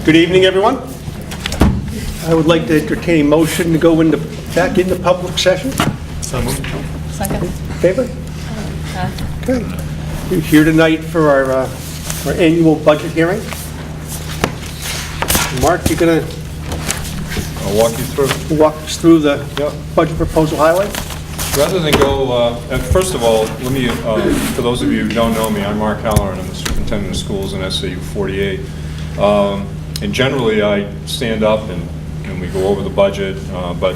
Good evening, everyone. I would like to entertain a motion to go back into public session. So moved. Second. Favor? Okay. We're here tonight for our annual budget hearing. Mark, you're going to I'll walk you through. walk us through the budget proposal highlights? Rather than go, first of all, let me, for those of you who don't know me, I'm Mark Heller, and I'm the superintendent of schools in SAU 48. And generally, I stand up and we go over the budget, but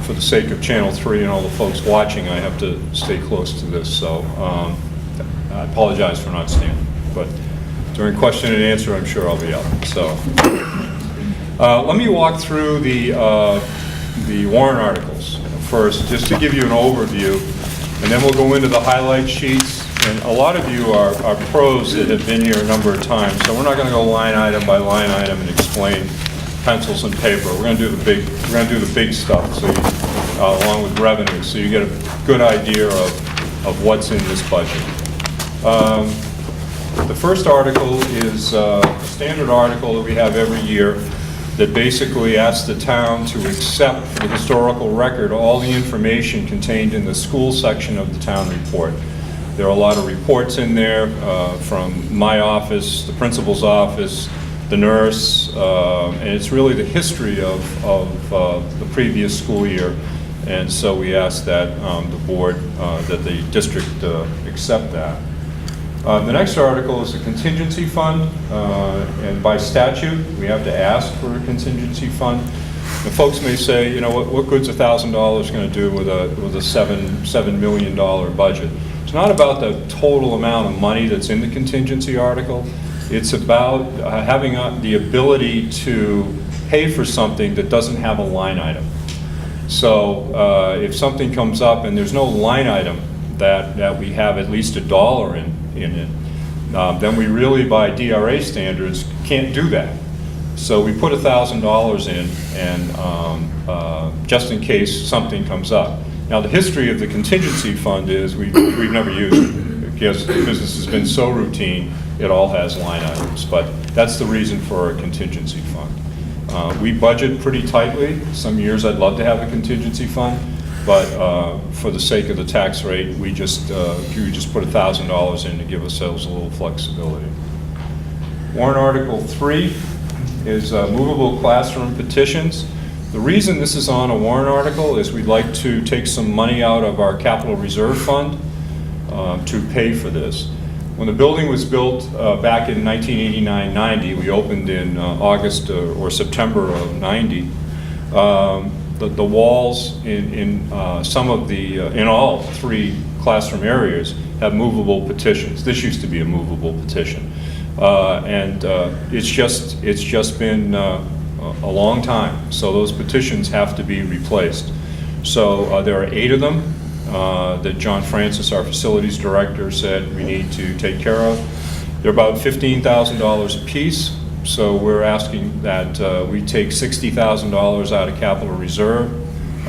for the sake of Channel 3 and all the folks watching, I have to stay close to this, so I apologize for not standing. But during question and answer, I'm sure I'll be up. So let me walk through the warrant articles first, just to give you an overview, and then we'll go into the highlight sheets. And a lot of you are pros that have been here a number of times, so we're not going to go line item by line item and explain pencils and paper. We're going to do the big stuff, so along with revenue, so you get a good idea of what's in this budget. The first article is a standard article that we have every year that basically asks the town to accept for the historical record all the information contained in the school section of the town report. There are a lot of reports in there from my office, the principal's office, the nurse, and it's really the history of the previous school year. And so we ask that the board, that the district accept that. The next article is the contingency fund, and by statute, we have to ask for a contingency fund. And folks may say, you know, what good's $1,000 going to do with a $7 million budget? It's not about the total amount of money that's in the contingency article. It's about having the ability to pay for something that doesn't have a line item. So if something comes up and there's no line item that we have at least $1 in it, then we really, by DRA standards, can't do that. So we put $1,000 in, and just in case something comes up. Now, the history of the contingency fund is we've never used it because this has been so routine. It all has line items, but that's the reason for a contingency fund. We budget pretty tightly. Some years I'd love to have a contingency fund, but for the sake of the tax rate, we just put $1,000 in to give ourselves a little flexibility. Warrant Article 3 is movable classroom petitions. The reason this is on a warrant article is we'd like to take some money out of our capital reserve fund to pay for this. When the building was built back in 1989-90, we opened in August or September of 90. The walls in some of in all 3 classroom areas have movable petitions. This used to be a movable petition, and it's just been a long time. So those petitions have to be replaced. So there are 8 of them that John Francis, our facilities director, said we need to take care of. They're about $15,000 a piece. So we're asking that we take $60,000 out of capital reserve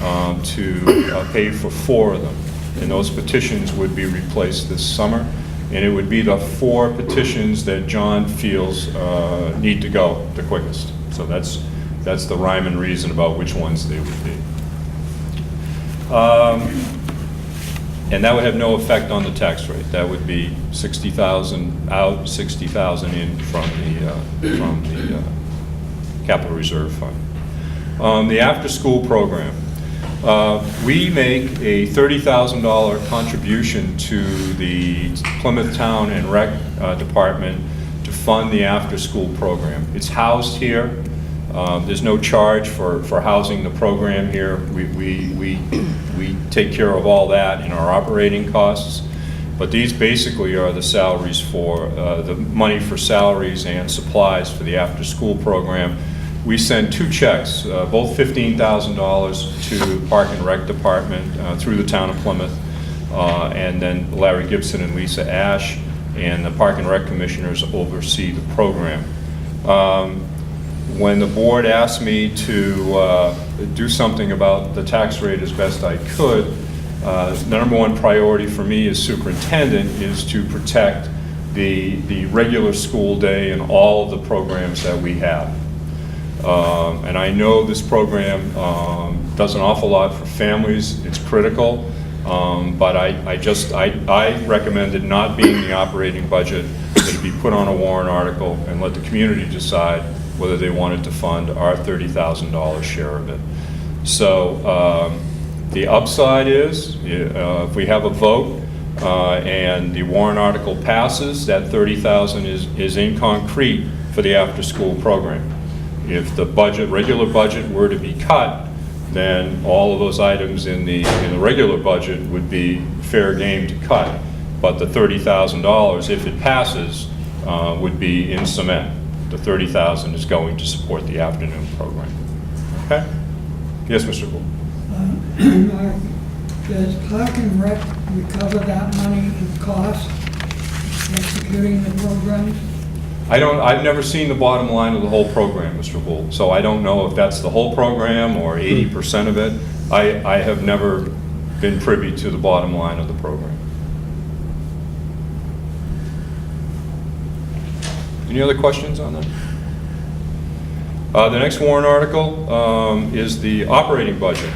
to pay for 4 of them. And those petitions would be replaced this summer. And it would be the 4 petitions that John feels need to go the quickest. So that's the rhyme and reason about which ones they would be. And that would have no effect on the tax rate. That would be $60,000 out, $60,000 in from the capital reserve fund. The after-school program. We make a $30,000 contribution to the Plymouth Town and Rec Department to fund the after-school program. It's housed here. There's no charge for housing the program here. We take care of all that in our operating costs, but these basically are the salaries for the money for salaries and supplies for the after-school program. We send 2 checks, both $15,000 to Park and Rec Department through the town of Plymouth, and then Larry Gibson and Lisa Ash and the Park and Rec Commissioners oversee the program. When the board asked me to do something about the tax rate as best I could, the #1 priority for me as superintendent is to protect the regular school day and all of the programs that we have. And I know this program does an awful lot for families. It's critical, but I recommend it not being the operating budget, that it be put on a warrant article and let the community decide whether they wanted to fund our $30,000 share of it. So the upside is, if we have a vote and the warrant article passes, that $30,000 is in concrete for the after-school program. If the regular budget were to be cut, then all of those items in the regular budget would be fair game to cut. But the $30,000, if it passes, would be in cement. The $30,000 is going to support the afternoon program. Okay? Yes, Mr. Gould. Does Park and Rec recover that money in cost executing the programs? I've never seen the bottom line of the whole program, Mr. Gould, so I don't know if that's the whole program or 80% of it. I have never been privy to the bottom line of the program. Any other questions on that? The next warrant article is the operating budget,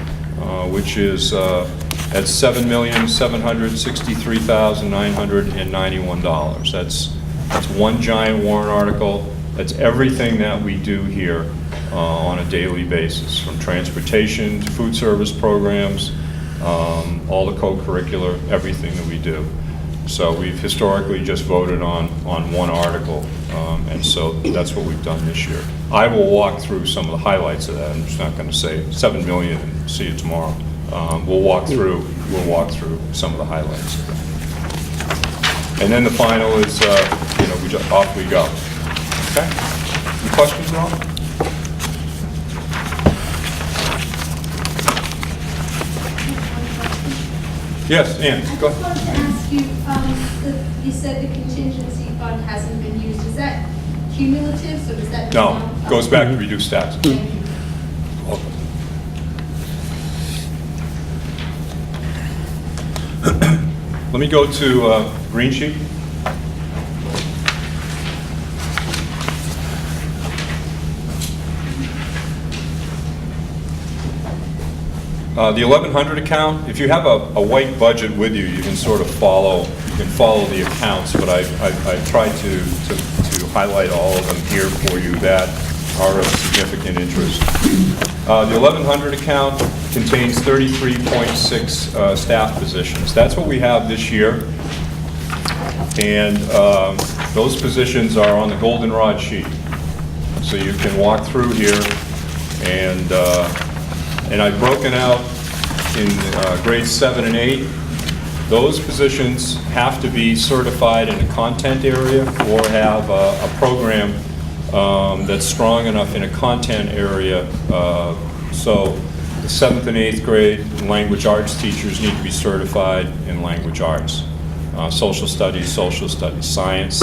which is at $7,763,991. That's one giant warrant article. That's everything that we do here on a daily basis, from transportation to food service programs, all the co-curricular, everything that we do. So we've historically just voted on one article, and so that's what we've done this year. I will walk through some of the highlights of that. I'm just not going to say 7 million and see you tomorrow. We'll walk through some of the highlights. And then the final is, off we go. Okay? Any questions at all? Yes, Ann, go ahead. I just wanted to ask you, you said the contingency fund hasn't been used. Is that cumulative, so does that? No, goes back to reduced taxes. Thank you. Let me go to green sheet. The 1100 account, if you have a white budget with you, you can sort of follow the accounts, but I've tried to highlight all of them here for you that are of significant interest. The 1100 account contains 33.6 staff positions. That's what we have this year. And those positions are on the goldenrod sheet. So you can walk through here, and I've broken out in grades 7 and 8. Those positions have to be certified in a content area or have a program that's strong enough in a content area. So the 7th and 8th grade language arts teachers need to be certified in language arts. Social studies, science.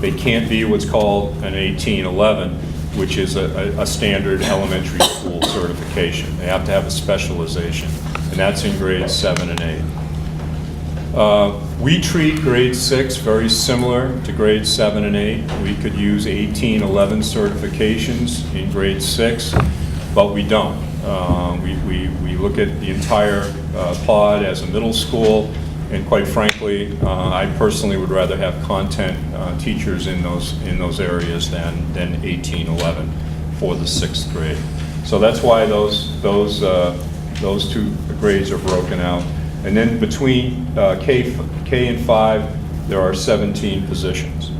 They can't be what's called an 1811, which is a standard elementary school certification. They have to have a specialization, and that's in grades 7 and 8. We treat grade 6 very similar to grade 7 and 8. We could use 1811 certifications in grade 6, but we don't. We look at the entire pod as a middle school, and quite frankly, I personally would rather have content teachers in those areas than 1811 for the 6th grade. So that's why those two grades are broken out. And then between K and 5, there are 17 positions.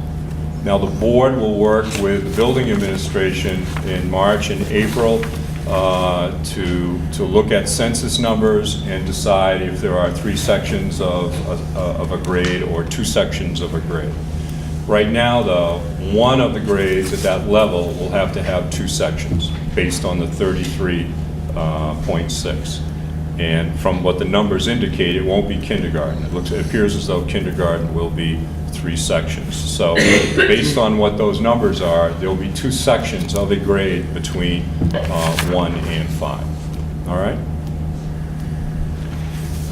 Now the board will work with the building administration in March and April to look at census numbers and decide if there are 3 sections of a grade or 2 sections of a grade. Right now, though, one of the grades at that level will have to have 2 sections based on the 33.6. And from what the numbers indicate, it won't be kindergarten. It appears as though kindergarten will be 3 sections. So based on what those numbers are, there will be 2 sections of a grade between 1 and 5. All right?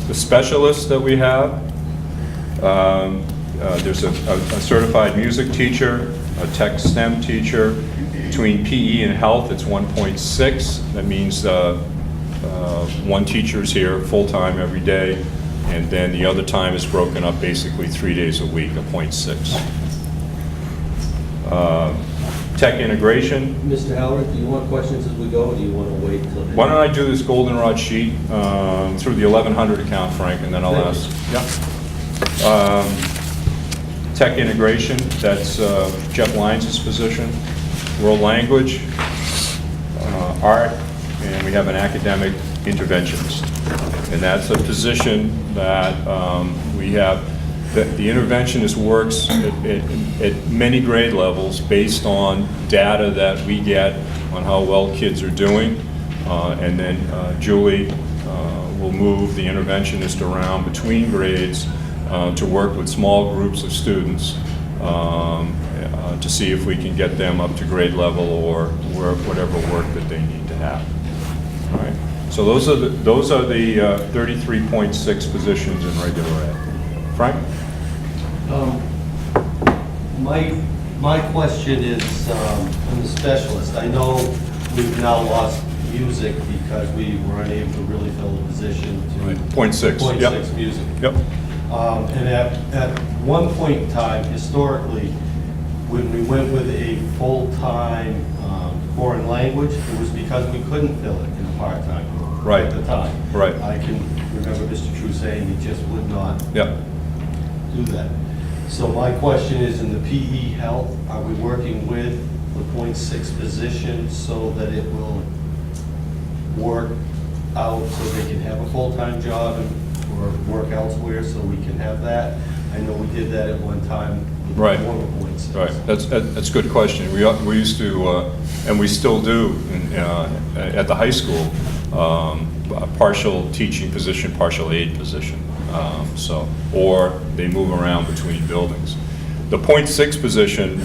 The specialists that we have, There's a certified music teacher, a tech STEM teacher. Between PE and health, it's 1.6. That means one teacher's here full-time every day, and then the other time is broken up basically 3 days a week, a 0.6. Tech integration. Mr. Howard, do you want questions as we go, or do you want to wait till? Why don't I do this goldenrod sheet through the 1100 account, Frank, and then I'll ask. Yeah. Tech integration, that's Jeff Lyons' position. World language, art, and we have an academic interventionist. And that's a position that we have. The interventionist works at many grade levels based on data that we get on how well kids are doing. And then Julie will move the interventionist around between grades to work with small groups of students to see if we can get them up to grade level or whatever work that they need to have. All right. So those are the 33.6 positions in regular ed. Frank? My question is, I'm the specialist. I know we've now lost music because we were unable to really fill the position to Right. 0.6. 0.6 Yep. music. Yep. And at one point in time, historically, when we went with a full-time foreign language, it was because we couldn't fill it in a part-time group Right. at the time. Right. I can remember Mr. True saying he just would not Yep. do that. So my question is, in the PE health, are we working with the 0.6 position so that it will work out so they can have a full-time job or work elsewhere so we can have that? I know we did that at one time with Right. more than 0.6. Right, that's a good question. We used to, and we still do, at the high school, a partial teaching position, partial aid position. Or they move around between buildings. The 0.6 position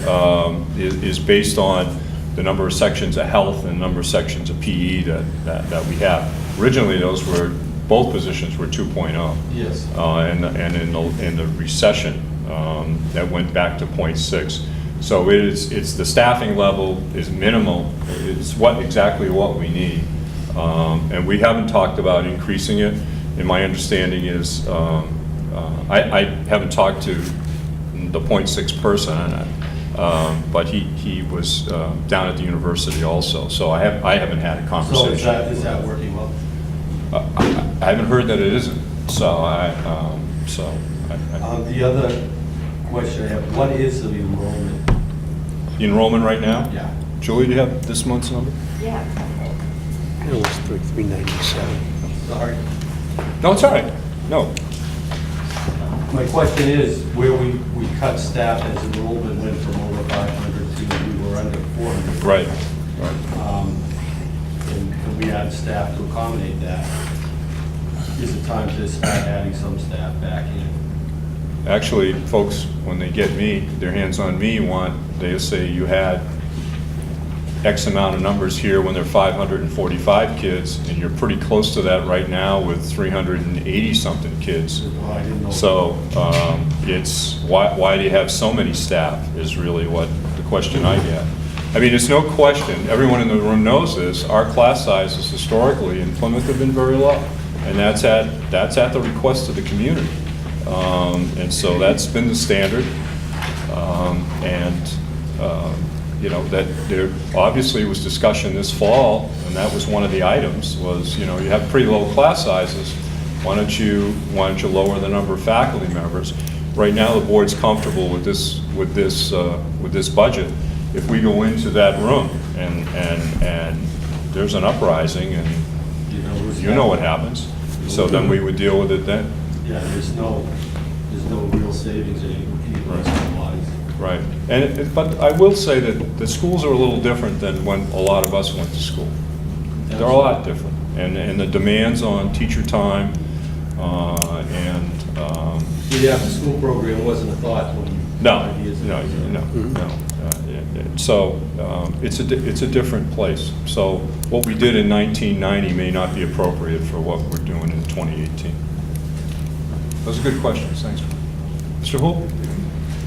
is based on the number of sections of health and the number of sections of PE that we have. Originally, both positions were 2.0. Yes. And in the recession, that went back to 0.6. So it's the staffing level is minimal. It's exactly what we need. And we haven't talked about increasing it. And my understanding is, I haven't talked to the 0.6 person on it, but he was down at the university also. So I haven't had a So conversation. is that working well? I haven't heard that it isn't. So The other question I have, what is the enrollment? the enrollment right now? Yeah. Julie, do you have this month's number? Yeah. It was 397. Sorry. No, it's all right. No. My question is, where we cut staff as enrollment went from over 500 to we were under 400. Right. And we add staff to accommodate that. Is it time to start adding some staff back in? Actually, folks, when they get their hands on me, they say you had X amount of numbers here when there are 545 kids, and you're pretty close to that right now with 380-something kids. Well, I didn't know. So it's, why do you have so many staff is really what the question I get. I mean, it's no question, everyone in the room knows this, our class sizes historically in Plymouth have been very low. And that's at the request of the community. And so that's been the standard. That there obviously was discussion this fall, and that was one of the items, was, you have pretty low class sizes. Why don't you lower the number of faculty members? Right now, the board's comfortable with this budget. If we go into that room and there's an uprising, and you know what happens, so then we would deal with it then. Yeah, there's no real savings in any bodies. Right, but I will say that the schools are a little different than when a lot of us went to school. They're a lot different, and the demands on teacher time The after-school program wasn't a thought 25 years ago. No. So it's a different place. So what we did in 1990 may not be appropriate for what we're doing in 2018. Those are good questions. Thanks. Mr. Hool?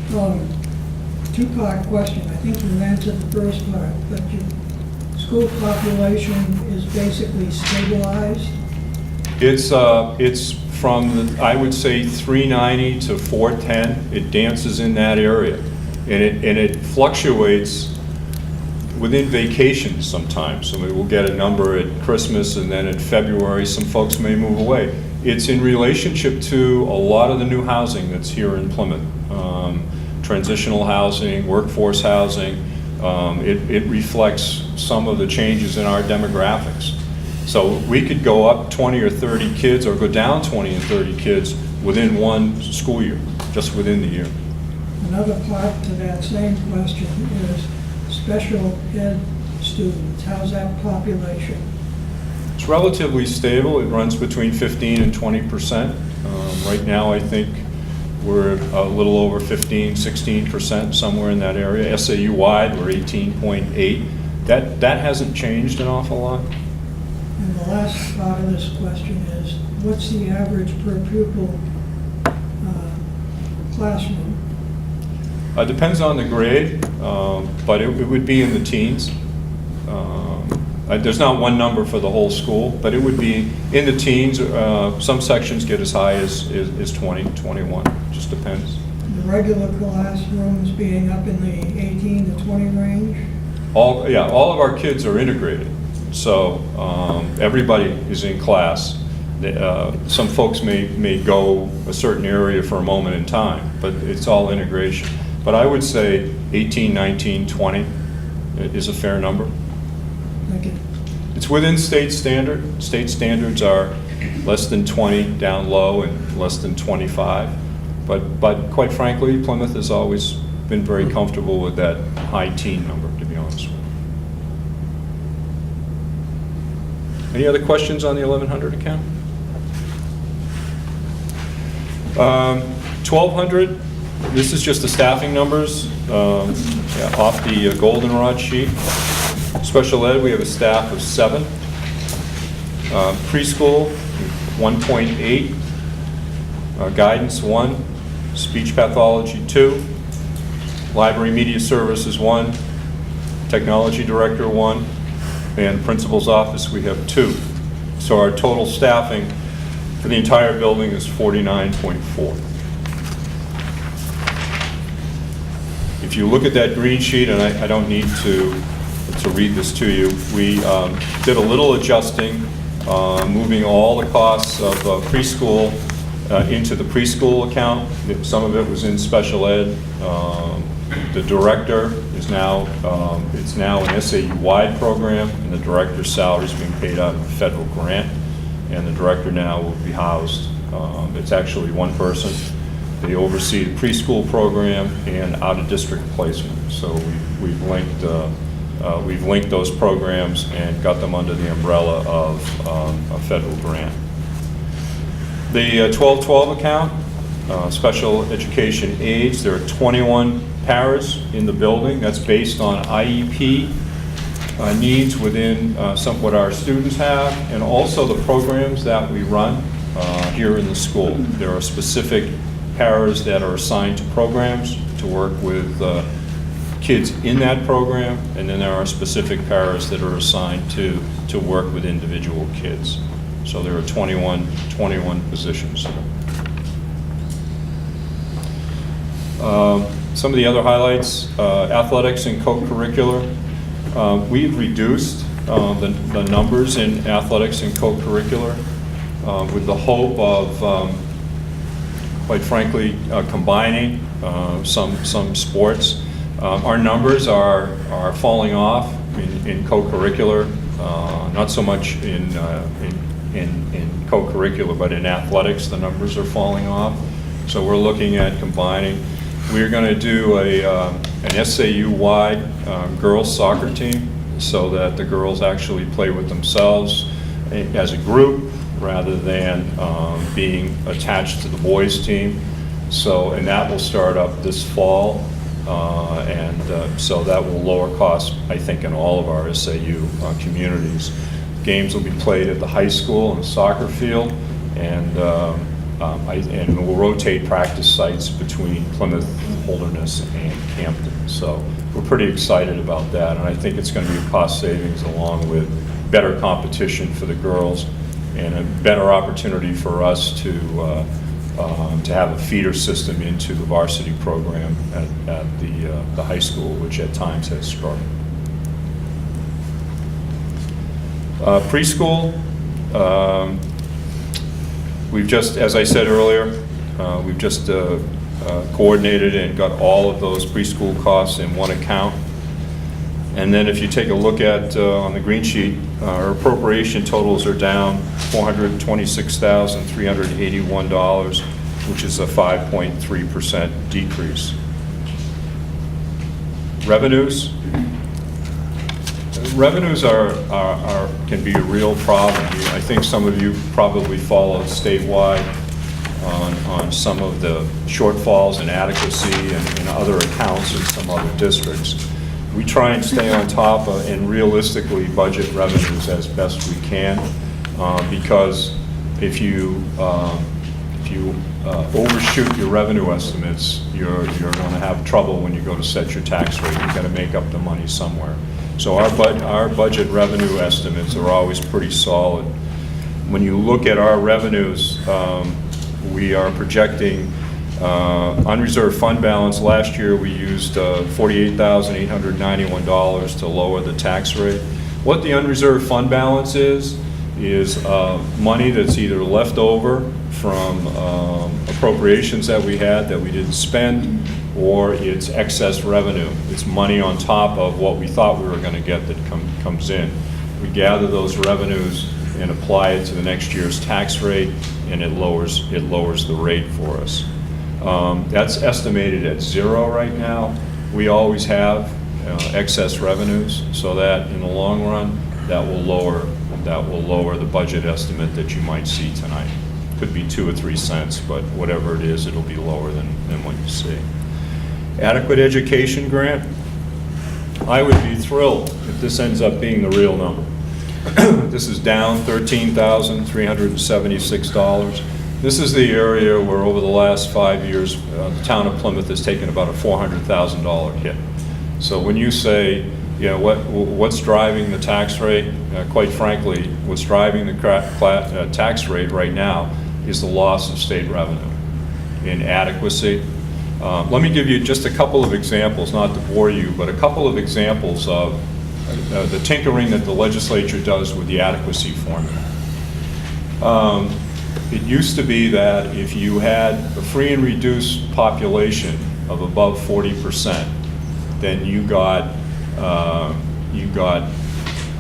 Two-part question. I think you answered the first part, but your school population is basically stabilized. It's from, I would say, 390 to 410. It dances in that area. And it fluctuates within vacations sometimes. So we'll get a number at Christmas, and then in February, some folks may move away. It's in relationship to a lot of the new housing that's here in Plymouth. Transitional housing, workforce housing. It reflects some of the changes in our demographics. So we could go up 20 or 30 kids or go down 20 and 30 kids within one school year, just within the year. Another part to that same question is special ed students. How's that population? It's relatively stable. It runs between 15 and 20%. Right now, I think we're a little over 15, 16%, somewhere in that area. SAU-wide, we're 18.8. That hasn't changed an awful lot. And the last part of this question is, what's the average per pupil classroom? Depends on the grade, but it would be in the teens. There's not one number for the whole school, but it would be in the teens. Some sections get as high as 20, 21, just depends. The regular classrooms being up in the 18 to 20 range? All of our kids are integrated, so everybody is in class. Some folks may go a certain area for a moment in time, but it's all integration. But I would say 18, 19, 20 is a fair number. Thank you. It's within state standard. State standards are less than 20 down low and less than 25. But quite frankly, Plymouth has always been very comfortable with that high teen number, to be honest with you. Any other questions on the 1100 account? 1200, this is just the staffing numbers off the goldenrod sheet. Special ed, we have a staff of 7. Preschool, 1.8. Guidance, 1. Speech pathology, 2. Library media services, 1. Technology director, 1. And principal's office, we have 2. So our total staffing for the entire building is 49.4. If you look at that green sheet, and I don't need to read this to you, we did a little adjusting, moving all the costs of preschool into the preschool account. Some of it was in special ed. The director is now, it's now an SAU-wide program, and the director's salary is being paid out of a federal grant, and the director now will be housed. It's actually one person. They oversee the preschool program and out-of-district placement. So we've linked those programs and got them under the umbrella of a federal grant. The 1212 account, special education aides, there are 21 paras in the building. That's based on IEP needs within what our students have, and also the programs that we run here in the school. There are specific paras that are assigned to programs to work with kids in that program, and then there are specific paras that are assigned to work with individual kids. So there are 21 positions. Some of the other highlights, athletics and co-curricular. We've reduced the numbers in athletics and co-curricular with the hope of, quite frankly, combining some sports. Our numbers are falling off in co-curricular, not so much in co-curricular, but in athletics, the numbers are falling off. So we're looking at combining. We're going to do an SAU-wide girls soccer team so that the girls actually play with themselves as a group rather than being attached to the boys team. So, and that will start up this fall, so that will lower costs, I think, in all of our SAU communities. Games will be played at the high school and soccer field, and And we'll rotate practice sites between Plymouth, Holderness, and Hampton. So we're pretty excited about that, and I think it's going to be a cost savings along with better competition for the girls and a better opportunity for us to have a feeder system into the varsity program at the high school, which at times has struggled. Preschool, we've just, as I said earlier, we've just coordinated and got all of those preschool costs in one account. And then if you take a look at, on the green sheet, our appropriation totals are down $426,381, which is a 5.3% decrease. Revenues. Revenues can be a real problem. I think some of you probably followed statewide on some of the shortfalls in adequacy and in other accounts in some other districts. We try and stay on top of and realistically budget revenues as best we can, because if you overshoot your revenue estimates, you're going to have trouble when you go to set your tax rate. You've got to make up the money somewhere. So our budget revenue estimates are always pretty solid. When you look at our revenues, we are projecting unreserved fund balance. Last year we used $48,891 to lower the tax rate. What the unreserved fund balance is money that's either left over from appropriations that we had that we didn't spend, or it's excess revenue. It's money on top of what we thought we were going to get that comes in. We gather those revenues and apply it to the next year's tax rate, and it lowers the rate for us. That's estimated at 0 right now. We always have excess revenues, so that in the long run, that will lower the budget estimate that you might see tonight. Could be 2 or 3 cents, but whatever it is, it'll be lower than what you see. Adequate education grant. I would be thrilled if this ends up being the real number. This is down $13,376. This is the area where over the last 5 years, the town of Plymouth has taken about a $400,000 hit. So when you say, you know, what's driving the tax rate, quite frankly, what's driving the tax rate right now is the loss of state revenue, inadequacy. Let me give you just a couple of examples, not to bore you, but a couple of examples of the tinkering that the legislature does with the adequacy formula. It used to be that if you had a free and reduced population of above 40%, then you got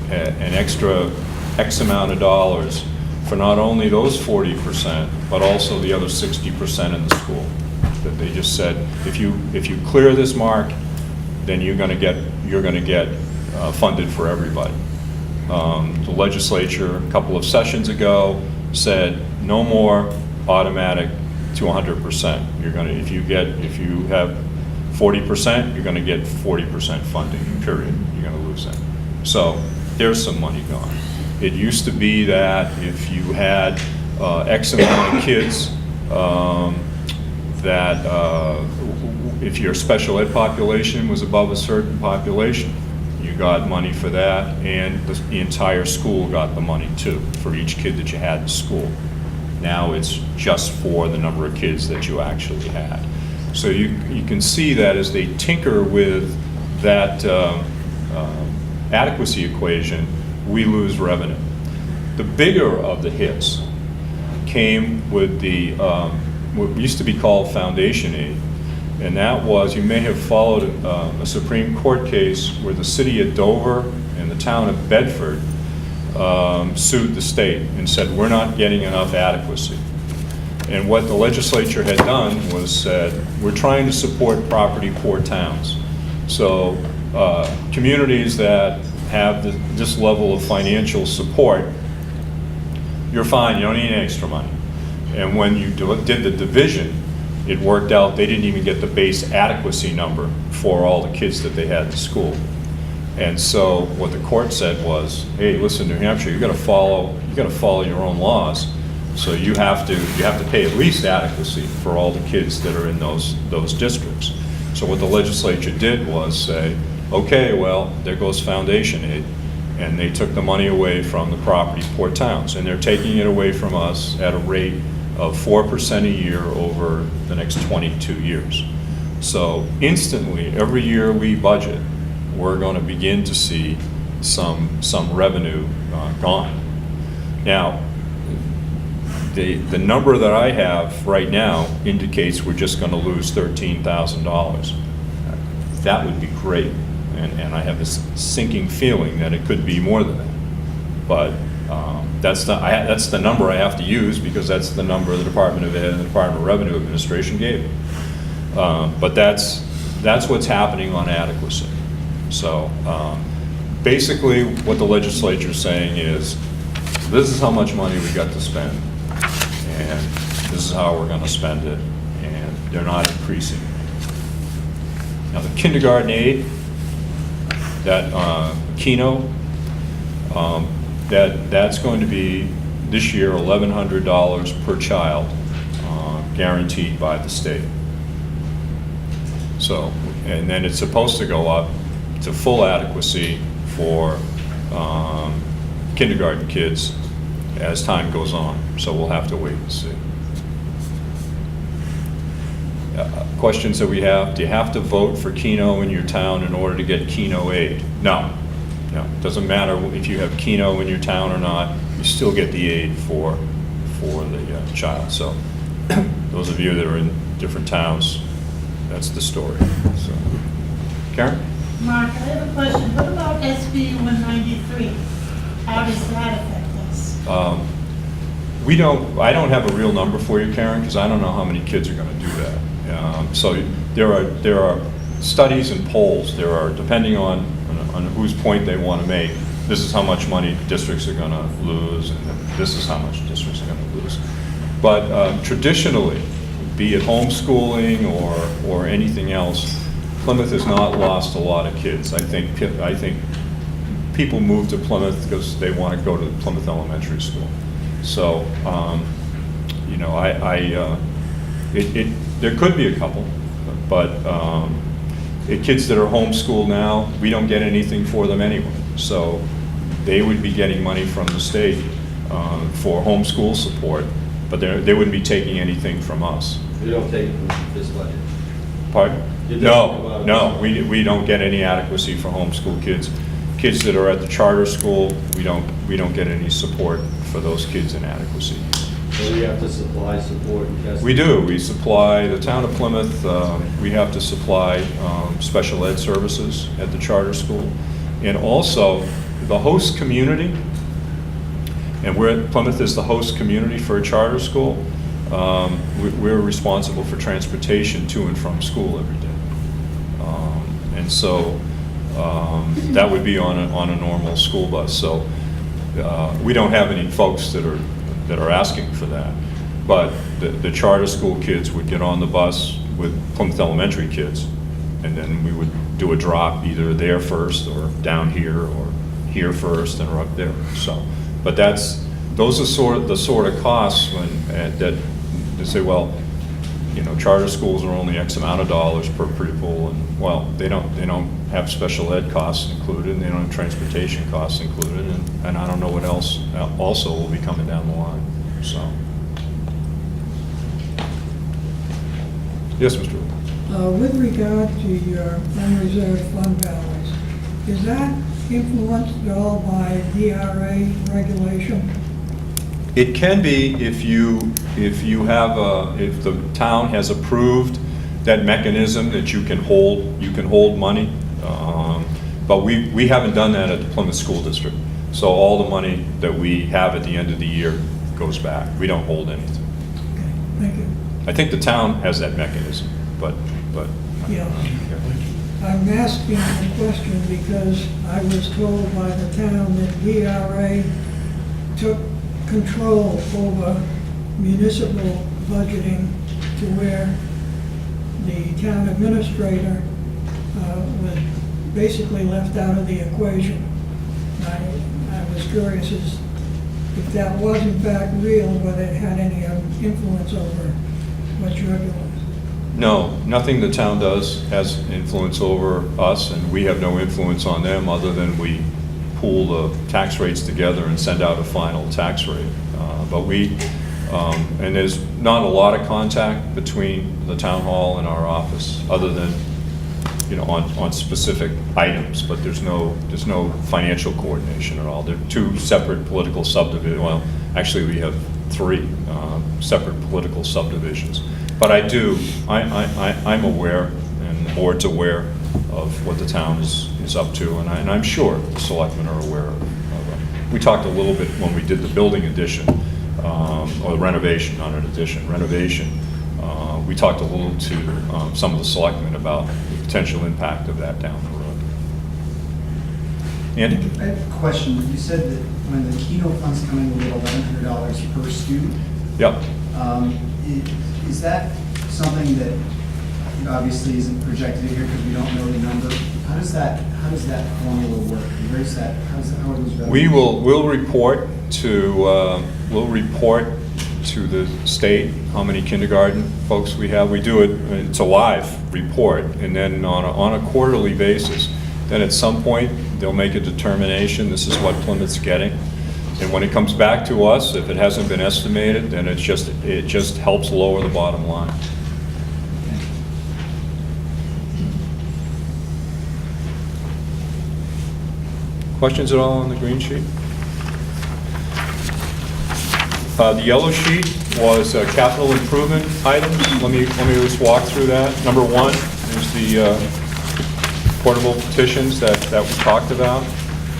an extra X amount of dollars for not only those 40%, but also the other 60% in the school. That they just said, if you clear this mark, then you're going to get funded for everybody. The legislature a couple of sessions ago said no more automatic to 100%. You're going to, if you have 40%, you're going to get 40% funding, period. You're going to lose that. So there's some money gone. It used to be that if you had X amount of kids, if your special ed population was above a certain population, you got money for that, and the entire school got the money too, for each kid that you had in school. Now it's just for the number of kids that you actually had. So you can see that as they tinker with that adequacy equation, we lose revenue. The bigger of the hits came with the what used to be called foundation aid, and that was, you may have followed a Supreme Court case where the city of Dover and the town of Bedford sued the state and said, we're not getting enough adequacy. And what the legislature had done was said, we're trying to support property poor towns. So communities that have this level of financial support, you're fine, you don't need any extra money. And when you did the division, it worked out, they didn't even get the base adequacy number for all the kids that they had in school. And so what the court said was, hey, listen, New Hampshire, you got to follow your own laws. So you have to pay at least adequacy for all the kids that are in those districts. So what the legislature did was say, okay, well, there goes foundation aid, and they took the money away from the property poor towns, and they're taking it away from us at a rate of 4% a year over the next 22 years. So instantly, every year we budget, we're going to begin to see some revenue gone. Now, the number that I have right now indicates we're just going to lose $13,000. That would be great, and I have this sinking feeling that it could be more than that. But that's the number I have to use, because that's the number the Department of Ed and the Department of Revenue Administration gave me. But that's what's happening on adequacy. So basically, what the legislature is saying is, this is how much money we got to spend, and this is how we're going to spend it, and they're not increasing. Now, the kindergarten aid, that Keno, that's going to be this year $1,100 per child, guaranteed by the state. So, and then it's supposed to go up to full adequacy for kindergarten kids as time goes on. So we'll have to wait and see. Questions that we have: do you have to vote for Keno in your town in order to get Keno aid? No. No, it doesn't matter if you have Keno in your town or not, you still get the aid for the child. So those of you that are in different towns, that's the story. So, Karen? Mark, I have a question. What about SB 193? How does that affect us? I don't have a real number for you, Karen, because I don't know how many kids are going to do that. So there are studies and polls. There are, depending on whose point they want to make, this is how much money districts are going to lose, and this is how much districts are going to lose. But traditionally, be it homeschooling or anything else, Plymouth has not lost a lot of kids. I think people move to Plymouth because they want to go to Plymouth Elementary School. So, you know, there could be a couple, but kids that are homeschooled now, we don't get anything for them anyway. So they would be getting money from the state for homeschool support, but they wouldn't be taking anything from us. We don't take it from this budget. Pardon? You No, don't- no, we don't get any adequacy for homeschool kids. Kids that are at the charter school, we don't get any support for those kids in adequacy. So we have to supply support and testing. We do. We supply, the town of Plymouth, we have to supply special ed services at the charter school. And also, the host community, and Plymouth is the host community for a charter school, we're responsible for transportation to and from school every day. And so that would be on a normal school bus. So we don't have any folks that are asking for that. But the charter school kids would get on the bus with Plymouth Elementary kids, and then we would do a drop either there first or down here or here first and or up there. So, but those are the sort of costs that they say, well, you know, charter schools are only X amount of dollars per pupil, and well, they don't have special ed costs included, and they don't have transportation costs included, and I don't know what else also will be coming down the line. So, yes, Mr. Wood. With regard to your unreserved fund balance, is that influenced at all by DRA regulation? It can be if the town has approved that mechanism that you can hold money, but we haven't done that at the Plymouth School District. So all the money that we have at the end of the year goes back. We don't hold anything. Okay, thank you. I think the town has that mechanism, but. Yeah. I'm asking the question because I was told by the town that DRA took control over municipal budgeting to where the town administrator was basically left out of the equation. I was curious as if that was in fact real, whether it had any influence over what you're doing. No, nothing the town does has influence over us, and we have no influence on them other than we pool the tax rates together and send out a final tax rate. But and there's not a lot of contact between the town hall and our office, other than, on specific items, but there's no financial coordination at all. They're two separate political subdivisions. Well, actually, we have three separate political subdivisions. But I'm aware, and the board's aware of what the town is up to, and I'm sure the selectmen are aware of it. We talked a little bit when we did the building addition, or the renovation, not an addition, renovation. We talked a little to some of the selectmen about the potential impact of that down the road. Andy? I have a question. You said that when the Keno funds come in, we get $1,100 per student. Yep. Is that something that obviously isn't projected here because we don't know the number? How does that formula work? Where is that? How are those revenues? We'll report to the state how many kindergarten folks we have. We do it. It's a live report, and then on a quarterly basis. Then at some point they'll make a determination. This is what Plymouth's getting. And when it comes back to us, if it hasn't been estimated, then it just helps lower the bottom line. Questions at all on the green sheet? The yellow sheet was capital improvement items. Let me just walk through that. Number one is the portable petitions that we talked about.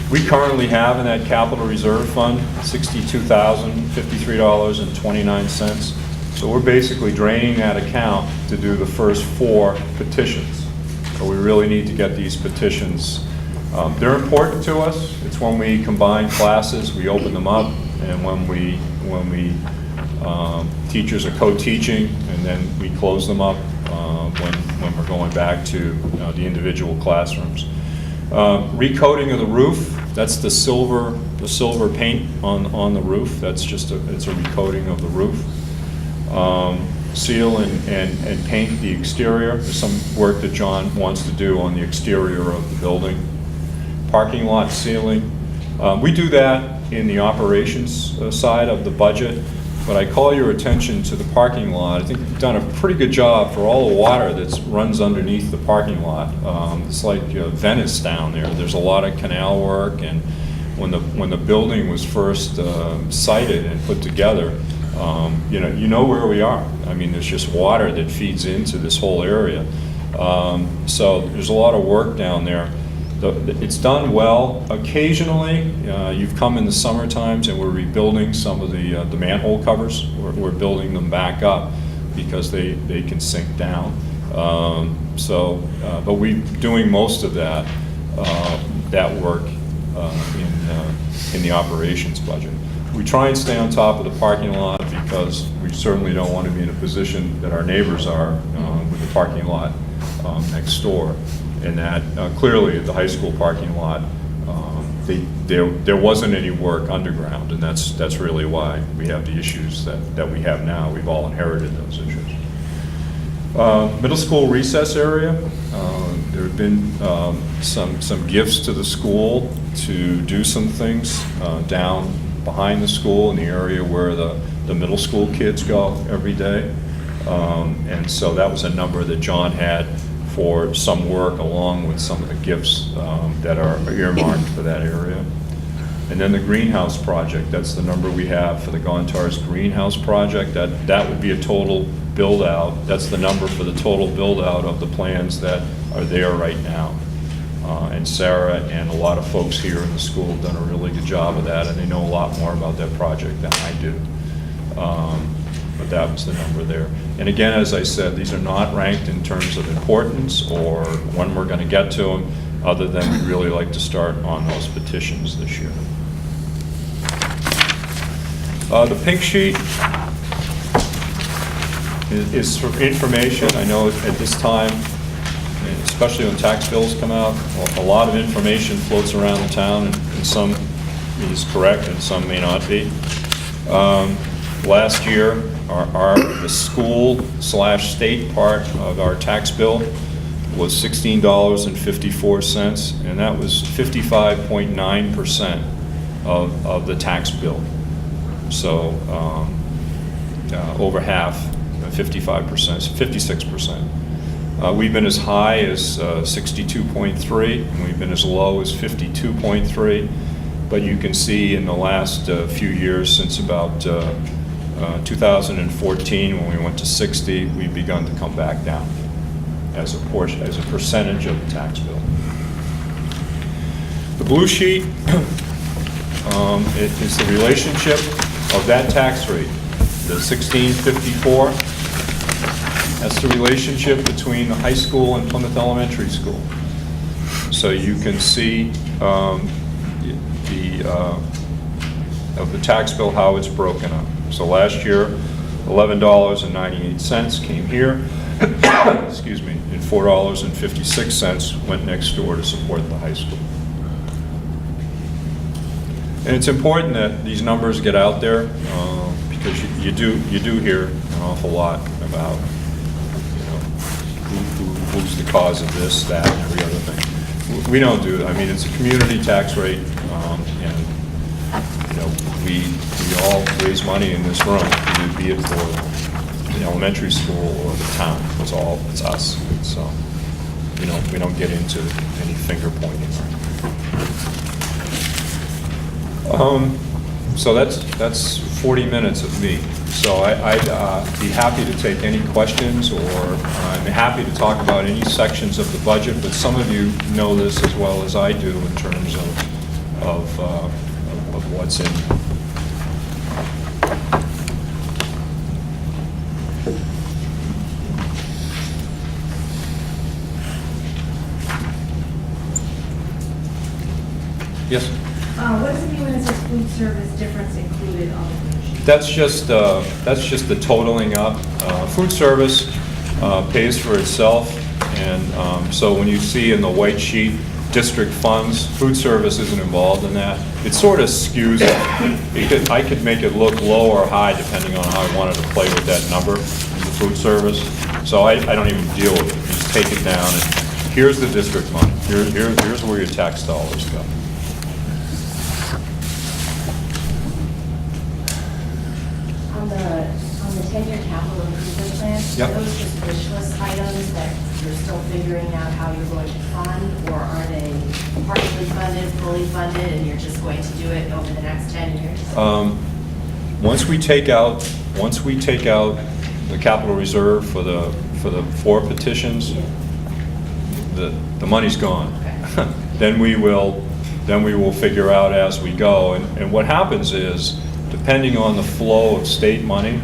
We currently have in that capital reserve fund $62,053.29. So we're basically draining that account to do the first 4 petitions. So we really need to get these petitions. They're important to us. It's when we combine classes, we open them up, and when teachers are co-teaching, and then we close them up when we're going back to the individual classrooms. Recoating of the roof, that's the silver paint on the roof. That's just it's a recoating of the roof. Seal and paint the exterior. There's some work that John wants to do on the exterior of the building. Parking lot ceiling. We do that in the operations side of the budget, but I call your attention to the parking lot. I think we've done a pretty good job for all the water that runs underneath the parking lot. It's like Venice down there. There's a lot of canal work, and when the building was first sited and put together, you know where we are. I mean, there's just water that feeds into this whole area. So there's a lot of work down there. It's done well. Occasionally, you've come in the summer times and we're rebuilding some of the manhole covers. We're building them back up because they can sink down. But we're doing most of that work in the operations budget. We try and stay on top of the parking lot because we certainly don't want to be in a position that our neighbors are with the parking lot next door. And that clearly at the high school parking lot, there wasn't any work underground, and that's really why we have the issues that we have now. We've all inherited those issues. Middle school recess area, there have been some gifts to the school to do some things down behind the school in the area where the middle school kids go every day. And so that was a number that John had for some work along with some of the gifts that are earmarked for that area. And then the greenhouse project, that's the number we have for the Gontars greenhouse project. That would be a total build out. That's the number for the total build out of the plans that are there right now. And Sarah and a lot of folks here in the school have done a really good job of that, and they know a lot more about that project than I do. But that was the number there. And again, as I said, these are not ranked in terms of importance or when we're going to get to them, other than we'd really like to start on those petitions this year. The pink sheet is for information. I know at this time, especially when tax bills come out, a lot of information floats around the town, and some is correct and some may not be. Last year, the school/state part of our tax bill was $16.54, and that was 55.9% of the tax bill. So over half, 55%, 56%. We've been as high as 62.3, and we've been as low as 52.3. But you can see in the last few years, since about 2014, when we went to 60, we've begun to come back down as a portion, as a percentage of the tax bill. The blue sheet it is the relationship of that tax rate, the 1654. That's the relationship between the high school and Plymouth Elementary School. So you can see of the tax bill how it's broken up. So last year, $11.98 came here, excuse me, and $4.56 went next door to support the high school. And it's important that these numbers get out there because you do hear an awful lot about who's the cause of this, that, and every other thing. We don't do that. I mean, it's a community tax rate, and we all raise money in this room, be it for the elementary school or the town. It's us. So we don't get into any finger pointing. So that's 40 minutes of me. So I'd be happy to take any questions, or I'm happy to talk about any sections of the budget, but some of you know this as well as I do in terms of what's in. Yes? What does it mean when it says food service difference included on the food sheet? That's just the totaling up. Food service pays for itself, and so when you see in the white sheet district funds, food service isn't involved in that. It sort of skews it. I could make it look low or high depending on how I wanted to play with that number in the food service. So I don't even deal with it. You just take it down, and here's the district fund. Here's where your tax dollars go. On the 10-year capital improvement plan, Yep. are those just wish list items that you're still figuring out how you're going to fund, or are they partially funded, fully funded, and you're just going to do it over the next 10 years? Once we take out the capital reserve for the 4 petitions, the money's gone. Okay. Then we will figure out as we go. And what happens is, depending on the flow of state money,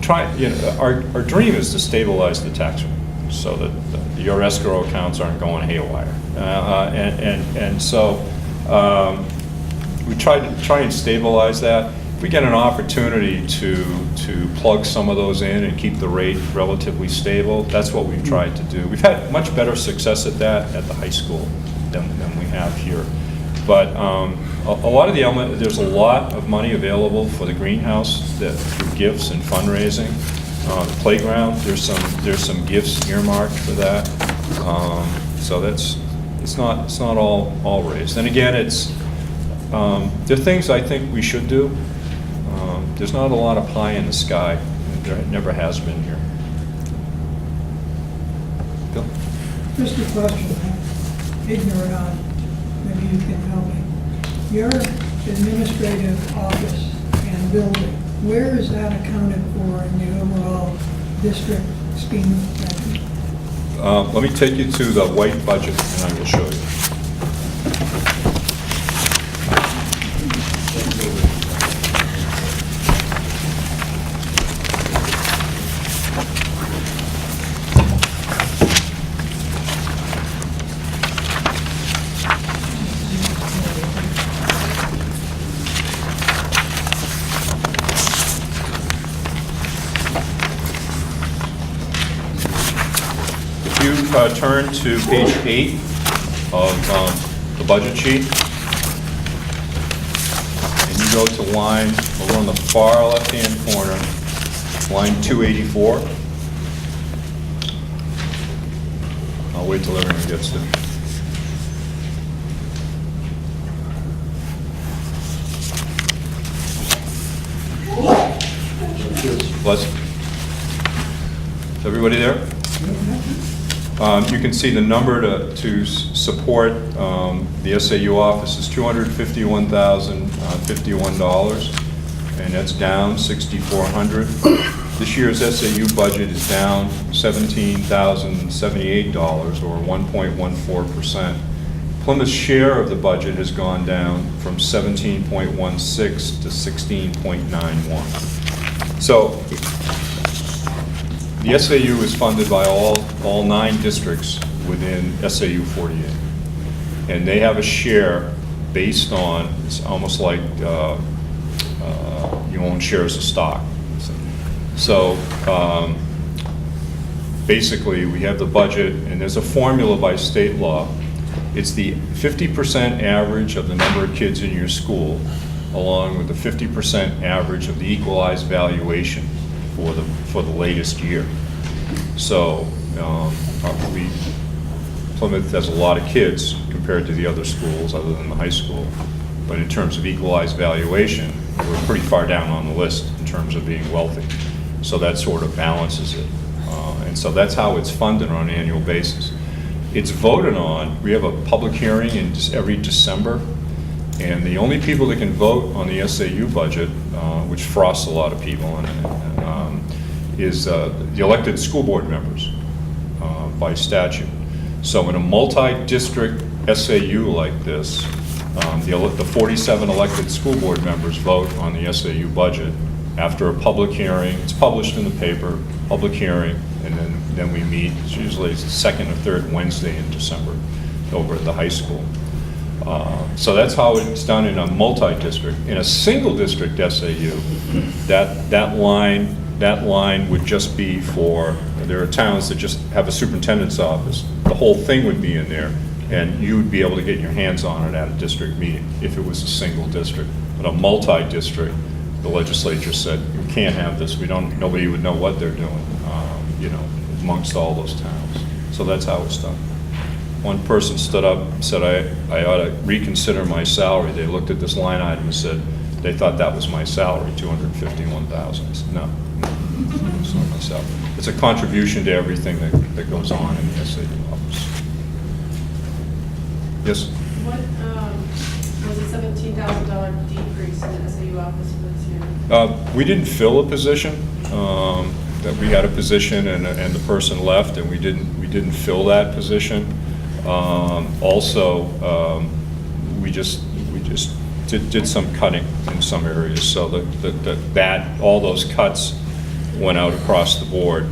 our dream is to stabilize the tax rate so that your escrow accounts aren't going haywire. And so we try and stabilize that. If we get an opportunity to plug some of those in and keep the rate relatively stable, that's what we've tried to do. We've had much better success at that at the high school than we have here. But a lot of there's a lot of money available for the greenhouse through gifts and fundraising. The playground, there's some gifts earmarked for that. So it's not all raised. And again, there are things I think we should do. There's not a lot of pie in the sky. There never has been here. Bill? Just a question, I'm ignorant on, maybe you can help me. Your administrative office and building, where is that accounted for in the overall district scheme of things? Let me take you to the white budget, and I will show you. Turn to page 8 of the budget sheet. go to line, over on the far left-hand corner, line 284. I'll wait till everyone gets there. Bless you. Is everybody there? You can see the number to support the SAU office is $251,051, and that's down $6,400. This year's SAU budget is down $17,078, or 1.14%. Plymouth's share of the budget has gone down from 17.16 to 16.91. So the SAU is funded by all 9 districts within SAU 48. And they have a share based on, it's almost like you own shares of stock. So basically, we have the budget, and there's a formula by state law. It's the 50% average of the number of kids in your school, along with the 50% average of the equalized valuation for the latest year. So Plymouth has a lot of kids compared to the other schools other than the high school, but in terms of equalized valuation, we're pretty far down on the list in terms of being wealthy. So that sort of balances it. And so that's how it's funded on an annual basis. It's voted on. We have a public hearing every December, and the only people that can vote on the SAU budget, which frosts a lot of people, is the elected school board members by statute. So in a multi-district SAU like this, the 47 elected school board members vote on the SAU budget after a public hearing. It's published in the paper, public hearing, and then we meet. It's usually the second or third Wednesday in December over at the high school. So that's how it's done in a multi-district. In a single district SAU, that line would just be for, there are towns that just have a superintendent's office. The whole thing would be in there, and you would be able to get your hands on it at a district meeting if it was a single district. But a multi-district, the legislature said, you can't have this. Nobody would know what they're doing, amongst all those towns. So that's how it's done. One person stood up and said, I ought to reconsider my salary. They looked at this line item and said, they thought that was my salary, $251,000. I said, no, it's not my salary. It's a contribution to everything that goes on in the SAU office. Yes? What was a $17,000 decrease in the SAU office for this year? We didn't fill a position. That we had a position and the person left, and we didn't fill that position. Also, we just did some cutting in some areas, so that all those cuts went out across the board.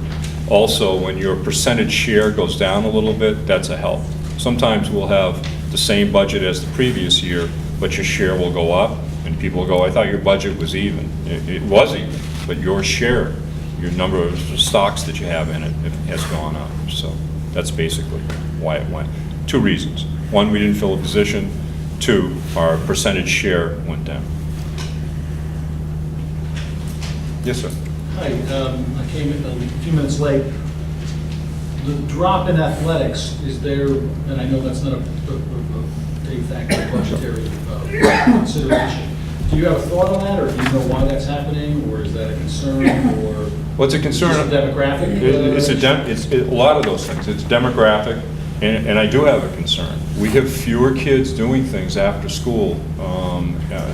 Also, when your percentage share goes down a little bit, that's a help. Sometimes we'll have the same budget as the previous year, but your share will go up, and people will go, I thought your budget was even. It was even, but your share, your number of stocks that you have in it has gone up. So that's basically why it went. 2 reasons. 1, we didn't fill a position. 2, our percentage share went down. Yes, sir. Hi, I came in a few minutes late. The drop in athletics, is there, and I know that's not a big factor, budgetary consideration. Do you have a thought on that, or do you know why that's happening, or is that a concern, or? Well, it's a concern. Is it demographic? It's a lot of those things. It's demographic, and I do have a concern. We have fewer kids doing things after school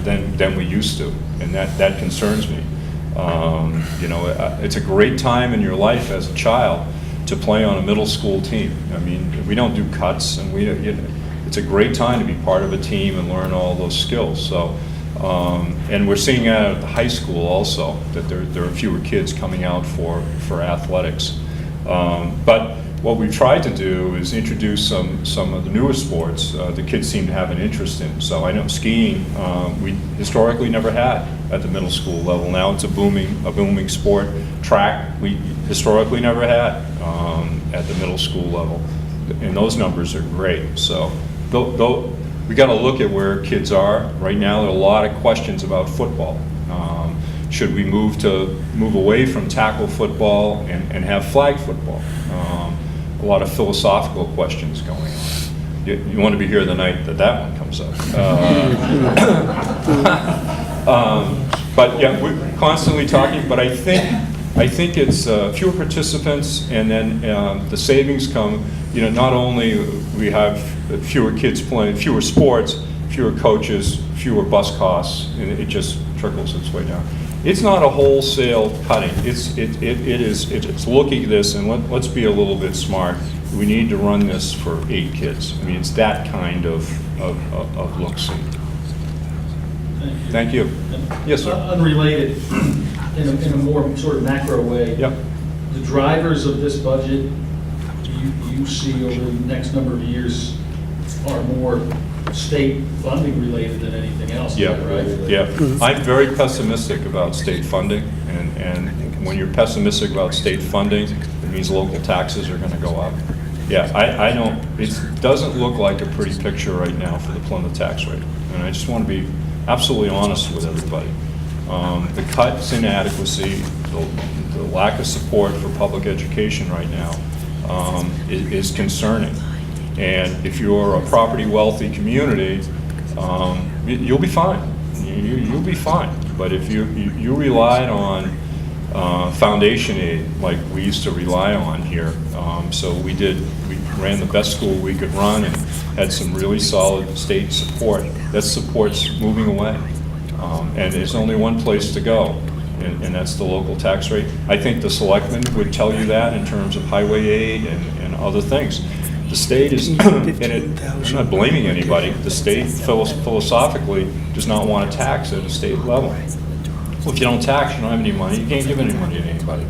than we used to, and that concerns me. It's a great time in your life as a child to play on a middle school team. I mean, we don't do cuts, and it's a great time to be part of a team and learn all those skills. So. And we're seeing that at the high school also, that there are fewer kids coming out for athletics. But what we've tried to do is introduce some of the newer sports the kids seem to have an interest in. So I know skiing, we historically never had at the middle school level. Now it's a booming sport. Track, we historically never had we got to look at where kids are. Right now, there are a lot of questions about football. Should we move away from tackle football and have flag football? A lot of philosophical questions going on. You want to be here the night that one comes up. But yeah, we're constantly talking, but I think it's fewer participants, and then the savings come, not only we have fewer kids playing, fewer sports, fewer coaches, fewer bus costs, and it just trickles its way down. It's not a wholesale cutting. It's looking at this and let's be a little bit smart. We need to run this for 8 kids. I mean, it's that kind of look-see. Thank you. Yes, sir. Unrelated, in a more sort of macro way. Yep. The drivers of this budget you see over the next number of years are more state funding related than anything else. Yeah, Right? yeah. I'm very pessimistic about state funding, and when you're pessimistic about state funding, it means local taxes are going to go up. Yeah, I don't, it doesn't look like a pretty picture right now for the Plymouth tax rate, and I just want to be absolutely honest with everybody. The cuts inadequacy, the lack of support for public education right now is concerning. And if you're a property wealthy community, you'll be fine. You'll be fine. But if you relied on foundation aid like we used to rely on here, so we ran the best school we could run and had some really solid state support. That support's moving away. And there's only one place to go, and that's the local tax rate. I think the selectmen would tell you that in terms of highway aid and other things. The state is, and I'm not blaming anybody, the state philosophically does not want to tax at a state level. Well, if you don't tax, you don't have any money, you can't give any money to anybody.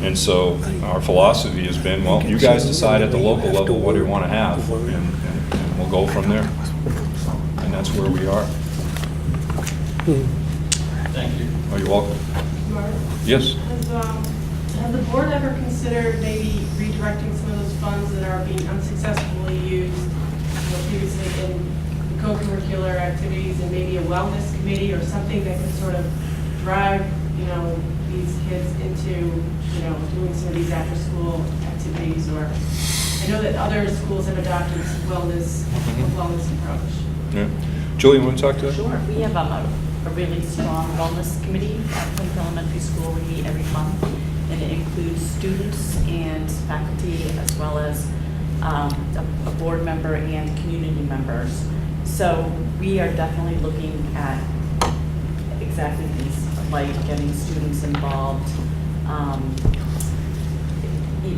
And so our philosophy has been, well, you guys decide at the local level what you want to have, and we'll go from there. And that's where we are. Thank you. Oh, you're welcome. Mark, Yes? has the board ever considered maybe redirecting some of those funds that are being unsuccessfully used, previously in the co-curricular activities, and maybe a wellness committee or something that could sort of drive, these kids into, doing some of these after-school activities? Or I know that other schools have adopted wellness approach. Yeah. Julie, you want to talk to that? Sure. We have a really strong wellness committee at Plymouth Elementary School. We meet every month, and it includes students and faculty, as well as a board member and community members. So we are definitely looking at exactly these, like getting students involved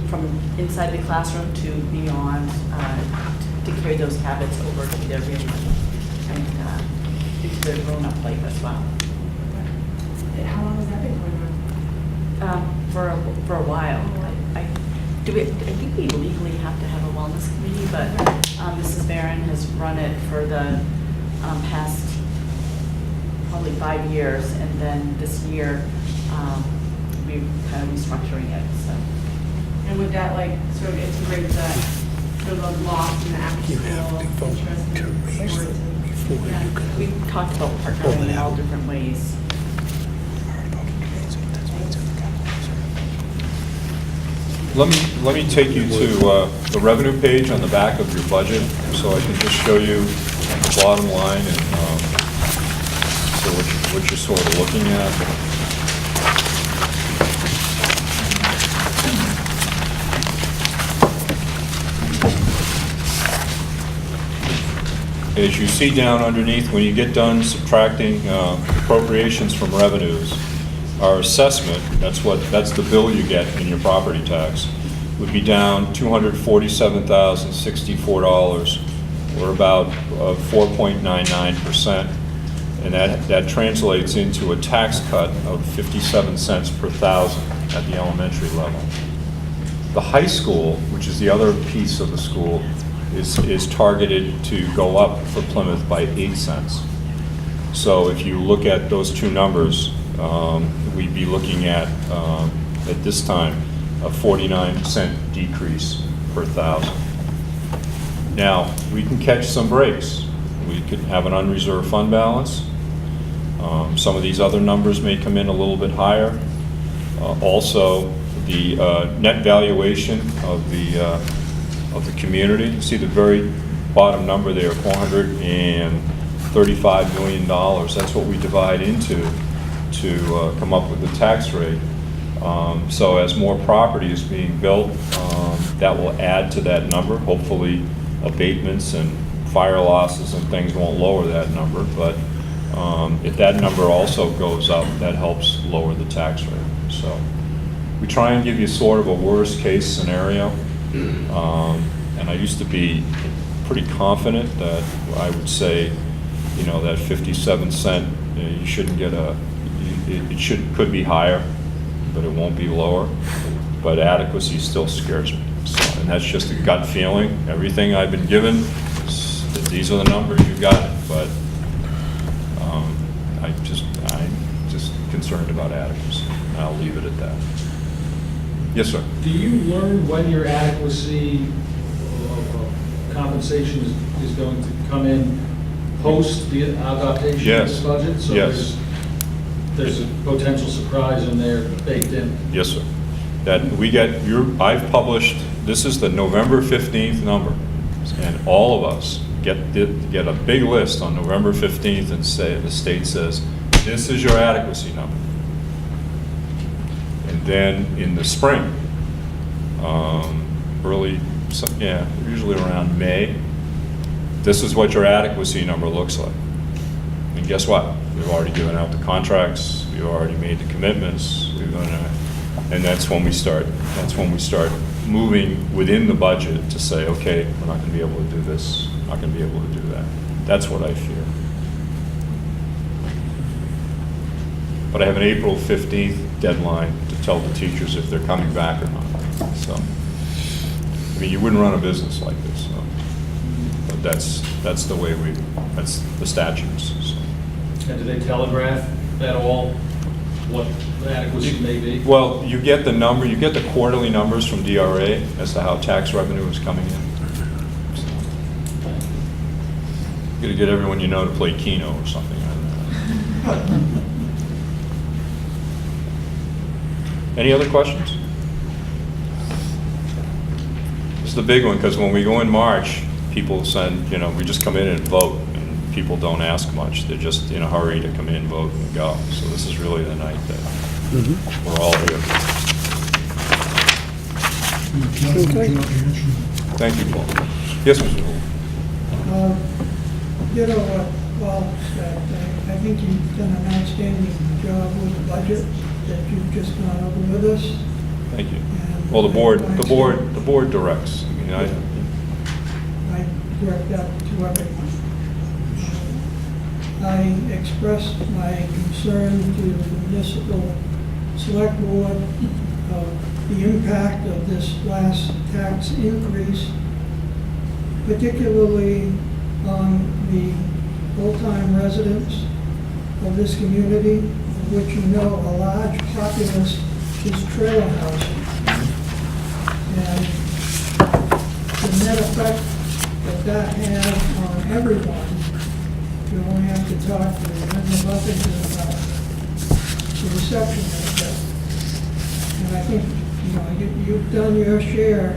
from inside the classroom to beyond, to carry those habits over to their real life and into their grown-up life as well. How long has that been going on? For a while. I think we legally have to have a wellness committee, but Mrs. Barron has run it for the past probably 5 years, and then this year we're kind of restructuring it. So. And would that sort of integrate the sort of loss in the after-school interest in sports? Yeah, we've talked about partnering in all different ways. Let me take you to the revenue page on the back of your budget, so I can just show you the bottom line and so what you're sort of looking at. As you see down underneath, when you get done subtracting appropriations from revenues, our assessment, that's the bill you get in your property tax, would be down $247,064, or about 4.99%, and that translates into a tax cut of 57 cents per thousand at the elementary level. The high school, which is the other piece of the school, is targeted to go up for Plymouth by 8 cents. So if you look at those two numbers, we'd be looking at this time, a 49-cent decrease per thousand. Now, we can catch some breaks. we could have an unreserved fund balance. Some of these other numbers may come in a little bit higher. Also, the net valuation of the community. You see the very bottom number there, $435 million. That's what we divide into to come up with the tax rate. So as more property is being built, that will add to that number. Hopefully abatements and fire losses and things won't lower that number, but if that number also goes up, that helps lower the tax rate. So we try and give you sort of a worst case scenario. And I used to be pretty confident that I would say, you know, that 57 cent, you shouldn't get could be higher, but it won't be lower. But adequacy still scares me. So, and that's just a gut feeling. Everything I've been given, these are the numbers, you got it. But I'm just concerned about adequacy. I'll leave it at that. Yes, sir. Do you learn when your adequacy of compensation is going to come in post the adoption Yes. of this budget? So Yes. there's a potential surprise in there baked in? Yes, sir. That we get, I've published, this is the November 15th number, and all of us get a big list on November 15th and say, the state says, this is your adequacy number. And then in the spring, usually around May, this is what your adequacy number looks like. And guess what? We've already given out the contracts, we've already made the commitments, and that's when we start moving within the budget to say, okay, we're not going to be able to do this, not going to be able to do that. That's what I fear. But I have an April 15th deadline to tell the teachers if they're coming back or not. So, I mean, you wouldn't run a business like this. So. But that's the way that's the statutes. So. And do they telegraph at all what the adequacy may be? Well, you get the quarterly numbers from DRA as to how tax revenue is coming in. So, you got to get everyone you know to play Keno or something. I don't know. Any other questions? This is the big one, because when we go in March, people send, we just come in and vote, and people don't ask much. They're just in a hurry to come in, vote, and go. So this is really the night that we're all here. Okay. Thank you, Paul. Yes, Mr. Gould. What Paul said, I think you've done an outstanding job with the budget that you've just gone over with us. Thank you. And Well, the board directs. I mean, I direct that to everyone. I expressed my concern to the municipal select board of the impact of this last tax increase, particularly on the full-time residents of this community, of which a large populace is trailer housing. And the net effect that has on everyone, you only have to talk to Linda Buffington about the reception of that. And I think, you've done your share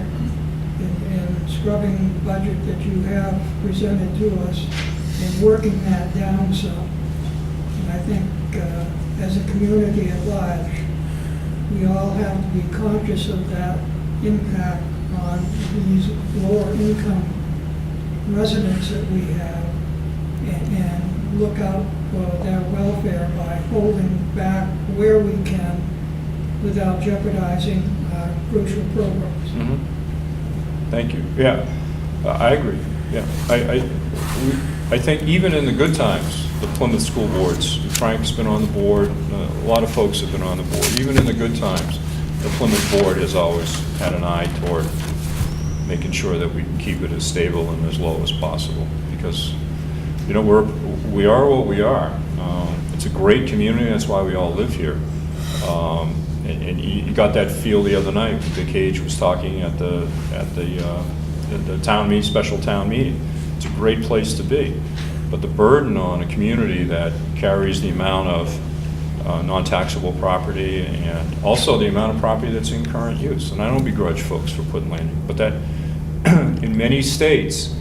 in scrubbing the budget that you have presented to us and working that down some. And I think as a community at large, we all have to be conscious of that impact on these lower income residents that we have and look out for their welfare by holding back where we can without jeopardizing our crucial programs. Mm-hmm. Thank you. Yeah, I agree. Yeah, I think even in the good times, the Plymouth school boards, Frank's been on the board, a lot of folks have been on the board. Even in the good times, the Plymouth board has always had an eye toward making sure that we can keep it as stable and as low as possible. Because, we are what we are. It's a great community. That's why we all live here. And you got that feel the other night. Vic Cage was talking at the town meeting, special town meeting. It's a great place to be. but the burden on a community that carries the amount of non-taxable property and also the amount of property that's in current use. And I don't begrudge folks for putting land in, but that in many states,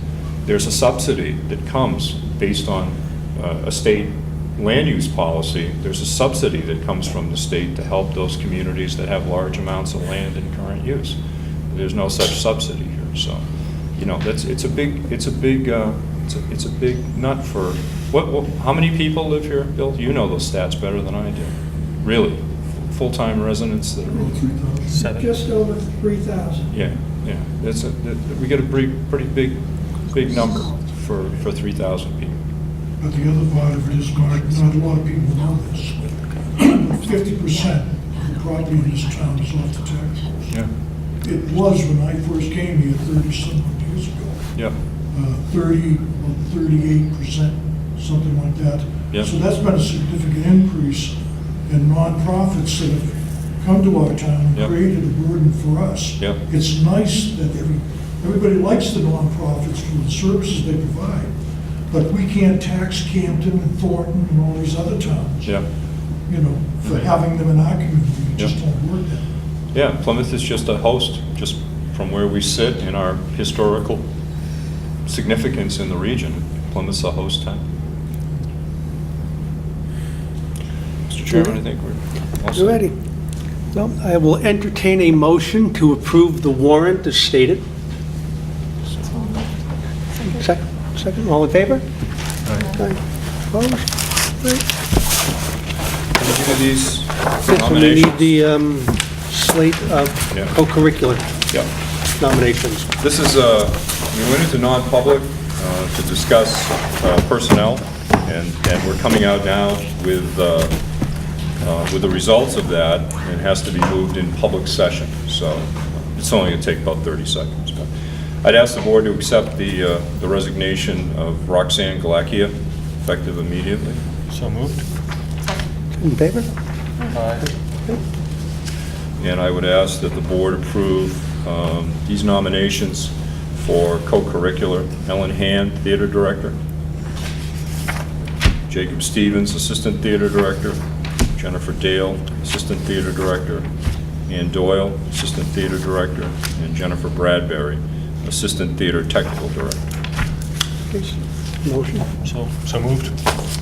there's a subsidy that comes based on a state land use policy. There's a subsidy that comes from the state to help those communities that have large amounts of land in current use. There's no such subsidy here, so it's a big nut for what. How many people live here, Bill? You know those stats better than I do. Really, full-time residents that are 7. Just over 3,000. Yeah. We get a pretty big number for 3,000 people. But the other part of it is, Mark, not a lot of people know this. 50% of the property in this town is off the tax rolls. Yeah. It was when I first came here 30-some years ago. Yep. 38%, something like that. Yep. So that's been a significant increase in nonprofits that have come to our town and Yep. created a burden for us. Yep. It's nice that everybody likes the nonprofits for the services they provide, but we can't tax Campton and Thornton and all these other towns, Yep. For having them in our community. It just Yep. don't work that. Yeah, Plymouth is just a host, just from where we sit in our historical significance in the region. Plymouth's a host town. Mr. Chairman, I think we're all set. You ready? Well, I will entertain a motion to approve the warrant as stated. Second, all in favor? Aye. Opposed? Right. Can you do these Yes, and we nominations? need the slate of Yeah. co-curricular Yeah. nominations. This is, we went into non-public to discuss personnel, and we're coming out now with the results of that, and it has to be moved in public session, so it's only going to take about 30 seconds. But I'd ask the board to accept the resignation of Roxanne Galacchia, effective immediately. So moved. In favor? And I would ask that the board approve these nominations for co-curricular. Ellen Hand, Theater Director. Jacob Stevens, Assistant Theater Director. Jennifer Dale, Assistant Theater Director. Ann Doyle, Assistant Theater Director. And Jennifer Bradbury, Assistant Theater Technical Director. Motion. So moved.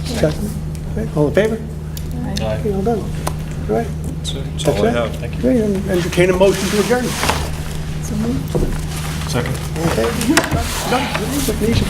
Second. Okay, all in favor? Aye. Okay, all done. All right. That's all I have. Thank you. Okay, and entertain a motion to adjourn. Second. Okay. Done. Quick and easy.